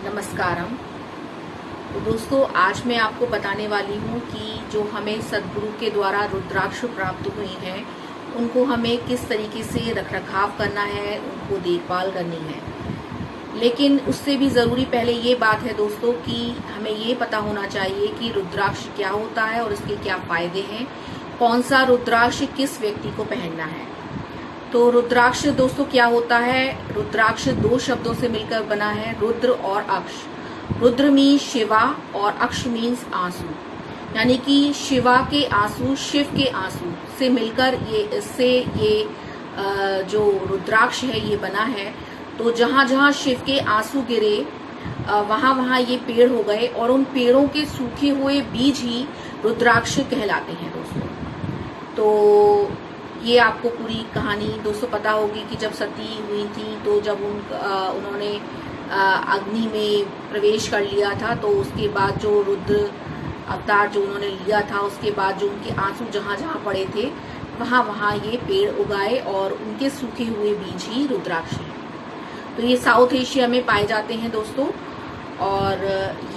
नमस्कारम। तो दोस्तों, आज मैं आपको बताने वाली हूँ कि जो हमें सद्गुरु के द्वारा रुद्राक्ष प्राप्त हुई हैं, उनको हमें किस तरीके से रखरखाव करना है, उनको देखभाल करनी है। लेकिन उससे भी ज़रूरी पहले ये बात है दोस्तों कि हमें ये पता होना चाहिए कि रुद्राक्ष क्या होता है और इसके क्या फ़ायदे हैं, कौन सा रुद्राक्ष किस व्यक्ति को पहनना है। तो रुद्राक्ष दोस्तों क्या होता है? रुद्राक्ष दो शब्दों से मिलकर बना है, रुद्र और अक्ष। रुद्र मीन्स शिवा और अक्ष मीन्स आंसू, यानी कि शिवा के आंसू, शिव के आंसू से मिलकर ये जो रुद्राक्ष है ये बना है। तो जहाँ जहाँ शिव के आंसू गिरे वहाँ वहाँ ये पेड़ हो गए और उन पेड़ों के सूखे हुए बीज ही रुद्राक्ष कहलाते हैं दोस्तों। तो ये आपको पूरी कहानी दोस्तों पता होगी कि जब सती हुई थी तो जब उन्होंने अग्नि में प्रवेश कर लिया था, तो उसके बाद जो रुद्र अवतार जो उन्होंने लिया था, उसके बाद जो उनके आंसू जहाँ जहाँ पड़े थे वहाँ वहाँ ये पेड़ उगाए और उनके सूखे हुए बीज ही रुद्राक्ष हैं। तो ये साउथ एशिया में पाए जाते हैं दोस्तों, और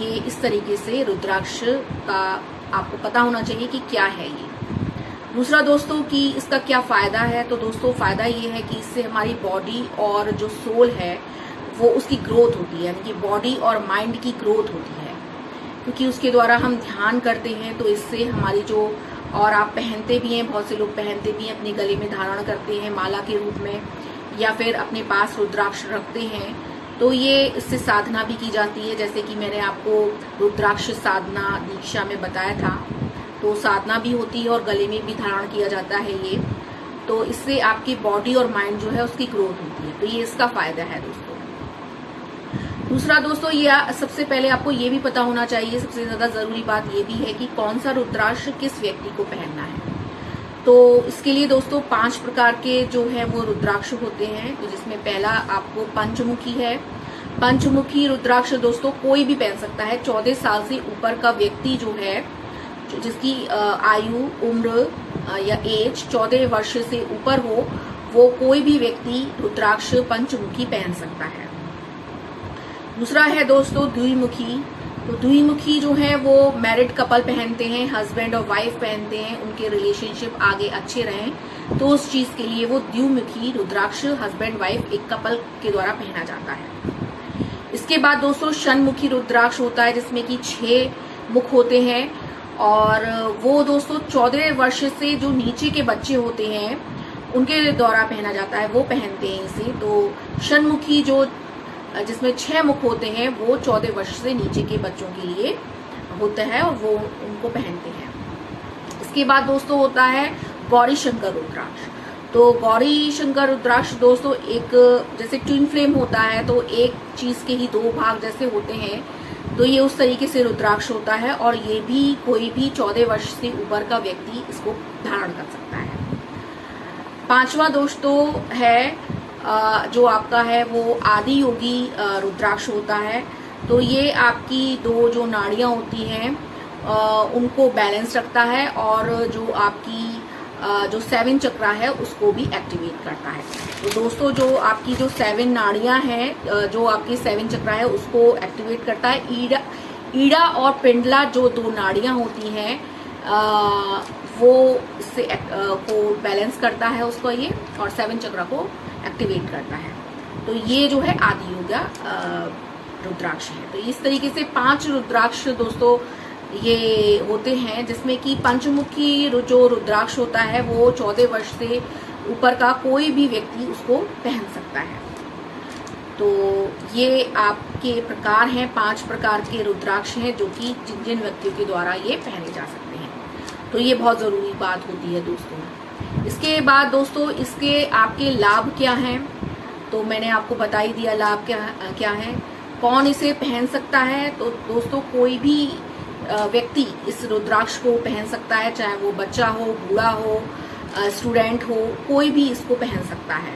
ये इस तरीके से रुद्राक्ष का आपको पता होना चाहिए कि क्या है ये। दूसरा दोस्तों कि इसका क्या फ़ायदा है, तो दोस्तों फ़ायदा ये है कि इससे हमारी बॉडी और जो सोल है वो उसकी ग्रोथ होती है, यानी कि बॉडी और माइंड की ग्रोथ होती है, क्योंकि उसके द्वारा हम ध्यान करते हैं। तो इससे हमारी जो, और आप पहनते भी हैं, बहुत से लोग पहनते भी हैं, अपने गले में धारण करते हैं माला के रूप में, या फिर अपने पास रुद्राक्ष रखते हैं। तो ये इससे साधना भी की जाती है, जैसे कि मैंने आपको रुद्राक्ष साधना दीक्षा में बताया था। तो साधना भी होती है और गले में भी धारण किया जाता है ये। तो इससे आपकी बॉडी और माइंड जो है उसकी ग्रोथ होती है। तो ये इसका फायदा है दोस्तों। दूसरा दोस्तों, ये सबसे पहले आपको ये भी पता होना चाहिए, सबसे ज्यादा जरूरी बात ये भी है कि कौन सा रुद्राक्ष किस व्यक्ति को पहनना है। तो इसके लिए दोस्तों 5 प्रकार के जो है वो रुद्राक्ष होते हैं। तो जिसमें पहला आपको पंचमुखी है। पंचमुखी रुद्राक्ष दोस्तों कोई भी पहन सकता है। 14 साल से ऊपर का व्यक्ति जो है, जिसकी आयु, उम्र या एज 14 वर्ष से ऊपर हो, वो कोई भी व्यक्ति रुद्राक्ष पंचमुखी पहन सकता है। दूसरा है दोस्तों द्विमुखी। तो द्विमुखी जो है वो मैरिड कपल पहनते हैं, हस्बैंड और वाइफ पहनते हैं, उनके रिलेशनशिप आगे अच्छे रहें, तो उस चीज के लिए वो द्विमुखी रुद्राक्ष हस्बैंड वाइफ एक कपल के द्वारा पहना जाता है। इसके बाद दोस्तों षण्मुखी रुद्राक्ष होता है, जिसमें कि 6 मुख होते हैं, और वो दोस्तों 14 वर्ष से जो नीचे के बच्चे होते हैं उनके द्वारा पहना जाता है, वो पहनते हैं इसे। तो षण्मुखी जो जिसमें 6 मुख होते हैं वो 14 वर्ष से नीचे के बच्चों के लिए होता है और वो उनको पहनते हैं। इसके बाद दोस्तों होता है गौरी शंकर रुद्राक्ष। तो गौरी शंकर रुद्राक्ष दोस्तों एक जैसे ट्विन फ्लेम होता है, तो एक चीज के ही 2 भाग जैसे होते हैं, तो ये उस तरीके से रुद्राक्ष होता है, और ये भी कोई भी 14 वर्ष से ऊपर का व्यक्ति इसको धारण कर सकता है। 5वां दोस्तों है जो आपका है वो आदि योगी रुद्राक्ष होता है। तो ये आपकी 2 जो नाड़ियां होती हैं उनको बैलेंस रखता है, और जो आपकी जो 7 चक्रा है उसको भी एक्टिवेट करता है। तो दोस्तों जो आपकी जो 7 नाड़ियां हैं, जो आपकी 7 चक्रा है उसको एक्टिवेट करता है। ईड़ा और पिंडला जो 2 नाड़ियां होती हैं वो इससे को बैलेंस करता है उसको ये, और 7 चक्रा को एक्टिवेट करता है। तो ये जो है आदि योगा रुद्राक्ष है। तो इस तरीके से 5 रुद्राक्ष दोस्तों ये होते हैं, जिसमें कि पंचमुखी जो रुद्राक्ष होता है वो 14 वर्ष से ऊपर का कोई भी व्यक्ति उसको पहन सकता है। तो ये आपके प्रकार हैं, 5 प्रकार के रुद्राक्ष हैं जो कि जिन जिन व्यक्तियों के द्वारा ये पहने जा सकते हैं। तो ये बहुत जरूरी बात होती है दोस्तों। इसके बाद दोस्तों इसके आपके लाभ क्या हैं, तो मैंने आपको बता ही दिया लाभ क्या है। कौन इसे पहन सकता है, तो दोस्तों कोई भी व्यक्ति इस रुद्राक्ष को पहन सकता है, चाहे वो बच्चा हो, बूढ़ा हो, स्टूडेंट हो, कोई भी इसको पहन सकता है।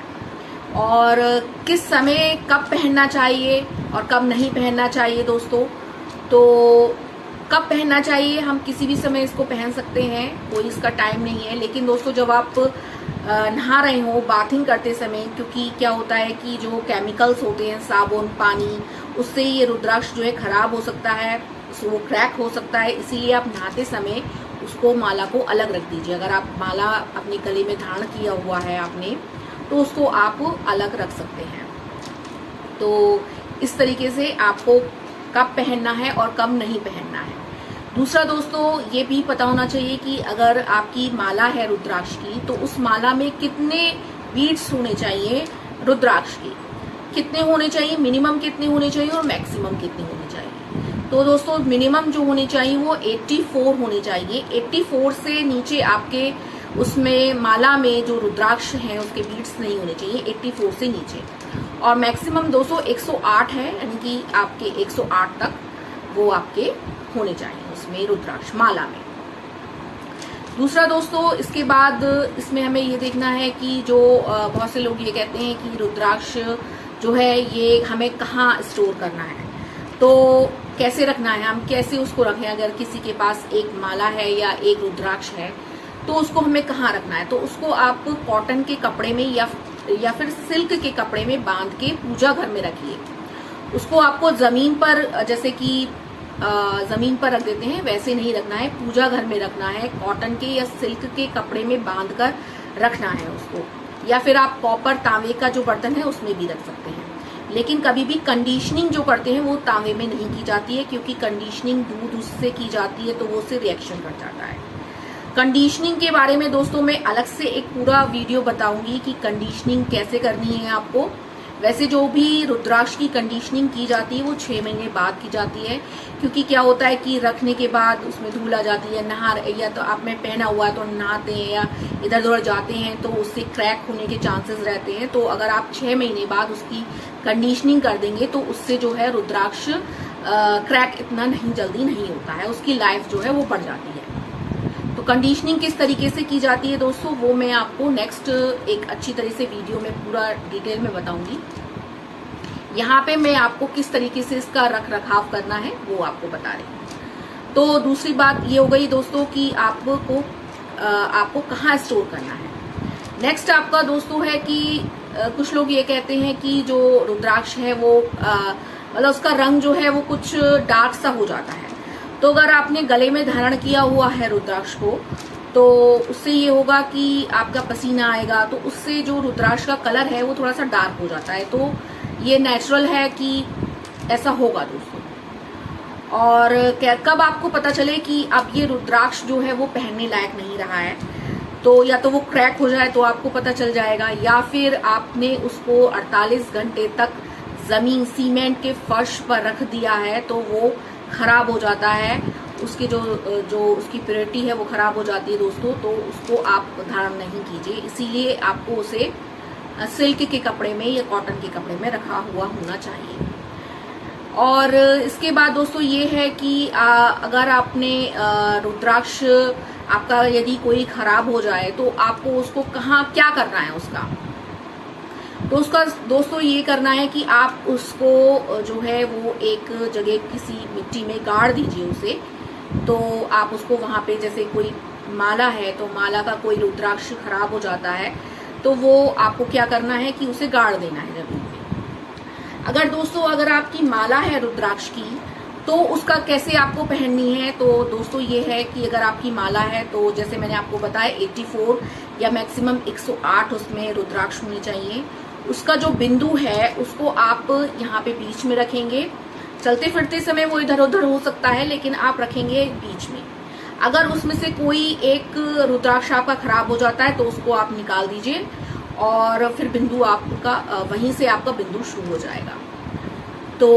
और किस समय कब पहनना चाहिए और कब नहीं पहनना चाहिए दोस्तों, तो कब पहनना चाहिए, हम किसी भी समय इसको पहन सकते हैं, कोई इसका टाइम नहीं है। लेकिन दोस्तों जब आप नहा रहे हो, बाथिंग करते समय, क्योंकि क्या होता है कि जो केमिकल्स होते हैं, साबुन, पानी, उससे ये रुद्राक्ष जो है खराब हो सकता है, वो क्रैक हो सकता है। इसीलिए आप नहाते समय उसको माला को अलग रख दीजिए। अगर आप माला अपने गले में धारण किया हुआ है आपने, तो उसको आप अलग रख सकते हैं। तो इस तरीके से आपको कब पहनना है और कब नहीं पहनना है। दूसरा दोस्तों, ये भी पता होना चाहिए कि अगर आपकी माला है रुद्राक्ष की, तो उस माला में कितने बीड्स होने चाहिए रुद्राक्ष की, कितने होने चाहिए, मिनिमम कितने होने चाहिए और मैक्सिमम कितने होने चाहिए। तो दोस्तों मिनिमम जो होने चाहिए वो 84 होने चाहिए। 84 से नीचे आपके उसमें माला में जो रुद्राक्ष हैं उसके बीड्स नहीं होने चाहिए 84 से नीचे। और मैक्सिमम दोस्तों 108 है, यानी कि आपके 108 तक वो आपके होने चाहिए उसमें रुद्राक्ष माला में। दूसरा दोस्तों, इसके बाद इसमें हमें ये देखना है कि जो बहुत से लोग ये कहते हैं कि रुद्राक्ष जो है ये हमें कहाँ स्टोर करना है, तो कैसे रखना है, हम कैसे उसको रखें। अगर किसी के पास एक माला है या एक रुद्राक्ष है तो उसको हमें कहाँ रखना है, तो उसको आप कॉटन के कपड़े में या फिर सिल्क के कपड़े में बांध के पूजा घर में रखिए। उसको आपको जमीन पर, जैसे कि जमीन पर रख देते हैं वैसे नहीं रखना है, पूजा घर में रखना है। कॉटन के या सिल्क के कपड़े में बांध कर रखना है उसको, या फिर आप कॉपर तांबे का जो बर्तन है उसमें भी रख सकते हैं। लेकिन कभी भी कंडीशनिंग जो करते हैं वो तांबे में नहीं की जाती है, क्योंकि कंडीशनिंग दूध उससे की जाती है तो वो उससे रिएक्शन कर जाता है। कंडीशनिंग के बारे में दोस्तों मैं अलग से एक पूरा वीडियो बताऊंगी कि कंडीशनिंग कैसे करनी है आपको। वैसे जो भी रुद्राक्ष की कंडीशनिंग की जाती है वो 6 महीने बाद की जाती है, क्योंकि क्या होता है कि रखने के बाद उसमें धूल आ जाती है, या तो आपने पहना हुआ है तो नहाते हैं या इधर उधर जाते हैं तो उससे क्रैक होने के चांसेस रहते हैं। तो अगर आप 6 महीने बाद उसकी कंडीशनिंग कर देंगे तो उससे जो है रुद्राक्ष क्रैक इतना जल्दी नहीं होता है, उसकी लाइफ जो है वो बढ़ जाती है। तो कंडीशनिंग किस तरीके से की जाती है दोस्तों, वो मैं आपको नेक्स्ट एक अच्छी तरह से वीडियो में पूरा डिटेल में बताऊंगी। यहाँ पे मैं आपको किस तरीके से इसका रख रखाव करना है वो आपको बता रही हूँ। तो दूसरी बात ये हो गई दोस्तों कि आपको कहाँ स्टोर करना है। नेक्स्ट आपका दोस्तों है कि कुछ लोग ये कहते हैं कि जो रुद्राक्ष है वो मतलब उसका रंग जो है वो कुछ डार्क सा हो जाता है। तो अगर आपने गले में धारण किया हुआ है रुद्राक्ष को, तो उससे ये होगा कि आपका पसीना आएगा, तो उससे जो रुद्राक्ष का कलर है वो थोड़ा सा डार्क हो जाता है। तो ये नेचुरल है कि ऐसा होगा दोस्तों। और कब आपको पता चले कि अब ये रुद्राक्ष जो है वो पहनने लायक नहीं रहा है, तो या तो वो क्रैक हो जाए तो आपको पता चल जाएगा, या फिर आपने उसको 48 घंटे तक जमीन सीमेंट के फर्श पर रख दिया है तो वो खराब हो जाता है, उसकी जो उसकी प्योरिटी है वो खराब हो जाती है दोस्तों। तो उसको आप धारण नहीं कीजिए, इसीलिए आपको उसे सिल्क के कपड़े में या कॉटन के कपड़े में रखा हुआ होना चाहिए। और इसके बाद दोस्तों ये है कि अगर आपने रुद्राक्ष आपका यदि कोई खराब हो जाए तो आपको उसको क्या करना है उसका, तो उसका दोस्तों ये करना है कि आप उसको जो है वो एक जगह किसी मिट्टी में गाड़ दीजिए उसे। तो आप उसको वहां पे, जैसे कोई माला है तो माला का कोई रुद्राक्ष खराब हो जाता है तो वो आपको क्या करना है कि उसे गाड़ देना है जमीन में। अगर आपकी माला है रुद्राक्ष की तो उसका कैसे आपको पहननी है, तो दोस्तों ये है कि अगर आपकी माला है तो जैसे मैंने आपको बताया 84 या मैक्सिमम 108 उसमें रुद्राक्ष होने चाहिए। उसका जो बिंदु है उसको आप यहाँ पे बीच में रखेंगे। चलते फिरते समय वो इधर उधर हो सकता है, लेकिन आप रखेंगे बीच में। अगर उसमें से कोई एक रुद्राक्ष आपका खराब हो जाता है तो उसको आप निकाल दीजिए और फिर बिंदु आपका वहीं से आपका बिंदु शुरू हो जाएगा। तो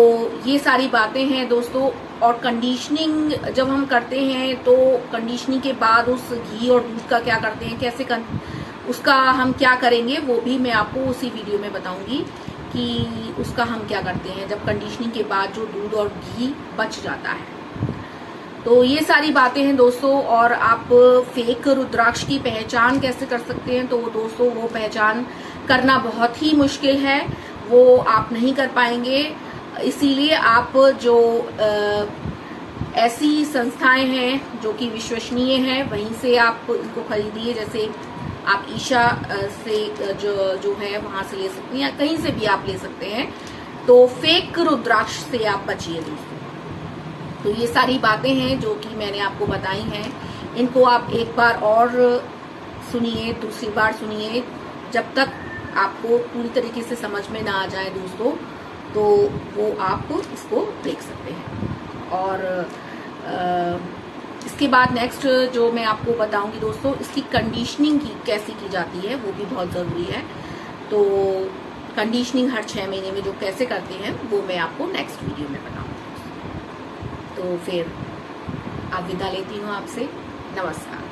ये सारी बातें हैं दोस्तों। और कंडीशनिंग जब हम करते हैं तो कंडीशनिंग के बाद उस घी और दूध का क्या करते हैं, कैसे उसका हम क्या करेंगे वो भी मैं आपको उसी वीडियो में बताऊंगी कि उसका हम क्या करते हैं जब कंडीशनिंग के बाद जो दूध और घी बच जाता है। तो ये सारी बातें हैं दोस्तों। और आप फेक रुद्राक्ष की पहचान कैसे कर सकते हैं, तो दोस्तों वो पहचान करना बहुत ही मुश्किल है, वो आप नहीं कर पाएंगे। इसीलिए आप जो ऐसी संस्थाएं हैं जो कि विश्वसनीय हैं वहीं से आप इसको खरीदिए। जैसे आप ईशा से जो है वहां से ले सकते हैं, या कहीं से भी आप ले सकते हैं। तो फेक रुद्राक्ष से आप बचिए दोस्तों। तो ये सारी बातें हैं जो कि मैंने आपको बताई हैं, इनको आप एक बार और सुनिए, दूसरी बार सुनिए, जब तक आपको पूरी तरीके से समझ में ना आ जाए दोस्तों, तो वो आप इसको देख सकते हैं। और इसके बाद नेक्स्ट जो मैं आपको बताऊंगी दोस्तों, इसकी कंडीशनिंग कैसी की जाती है वो भी बहुत ज़रूरी है। तो कंडीशनिंग हर 6 महीने में जो कैसे करते हैं वो मैं आपको नेक्स्ट वीडियो में बताऊंगी। तो फिर आप विदा लेती हूँ आपसे। नमस्कार।